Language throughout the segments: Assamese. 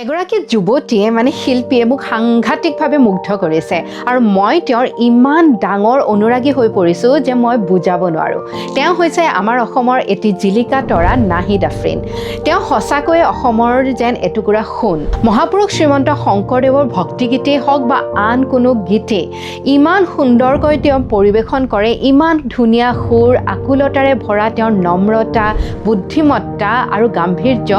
এগৰাকী যুৱতীয়ে মানে শিল্পীয়ে মোক সাংঘাতিকভাৱে মুগ্ধ কৰিছে আৰু মই তেওঁৰ ইমান ডাঙৰ অনুৰাগী হৈ পৰিছোঁ যে মই বুজাব নোৱাৰোঁ। তেওঁ হৈছে আমাৰ অসমৰ এটি জিলিকা তৰা নাহিদ আফ্ৰিন। তেওঁ সঁচাকৈয়ে অসমৰ যেন এটুকুৰা সোণ। মহাপুৰুষ শ্ৰীমন্ত শংকৰদেৱৰ ভক্তিগীতেই হওক বা আন কোনো গীতেই ইমান সুন্দৰকৈ তেওঁ পৰিৱেশন কৰে, ইমান ধুনীয়া সুৰ, আকুলতাৰে ভৰা তেওঁৰ নম্ৰতা, বুদ্ধিমত্তা আৰু গাম্ভীৰ্য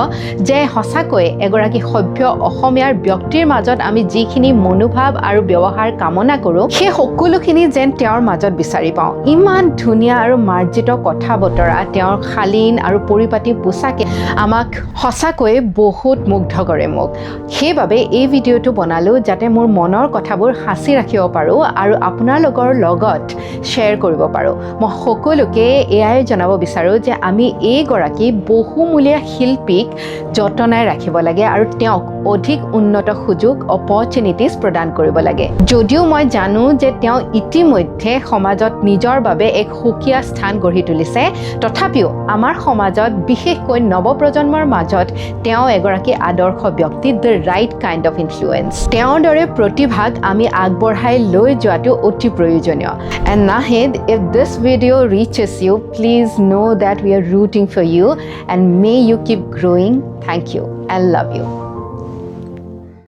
যে সঁচাকৈয়ে এগৰাকী সভ্য অসমীয়াৰ ব্যক্তিৰ মাজত আমি যিখিনি মনোভাৱ আৰু ব্যৱহাৰ কামনা কৰোঁ সেই সকলোখিনি যেন তেওঁৰ মাজত বিচাৰি পাওঁ। ইমান ধুনীয়া আৰু মাৰ্জিত কথা বতৰা, তেওঁৰ শালীন আৰু পৰিপাটি পোচাকে আমাক সঁচাকৈয়ে বহুত মুগ্ধ কৰে মোক। সেইবাবে এই ভিডিঅ'টো বনালোঁ যাতে মোৰ মনৰ কথাবোৰ সাঁচি ৰাখিব পাৰোঁ আৰু আপোনালোকৰ লগত শ্বেয়াৰ কৰিব পাৰোঁ। মই সকলোকে এয়াই জনাব বিচাৰোঁ যে আমি এইগৰাকী বহুমূলীয়া শিল্পীক যতনাই ৰাখিব লাগে আৰু তেওঁক অধিক উন্নত সুযোগ অপৰচুনিটিজ প্ৰদান কৰিব লাগে। যদিও মই জানো যে তেওঁ ইতিমধ্যে সমাজত নিজৰ বাবে এক সুকীয়া স্থান গঢ়ি তুলিছে, তথাপিও আমাৰ সমাজত বিশেষকৈ নৱপ্ৰজন্মৰ মাজত তেওঁ এগৰাকী আদৰ্শ ব্যক্তি, the right kind of influence. তেওঁৰ দৰে প্ৰতিভাক আমি আগবঢ়াই লৈ যোৱাটো অতি প্ৰয়োজনীয়। And Nahid, if this video reaches you, please know that we are rooting for you and may you keep growing. Thank you and love you.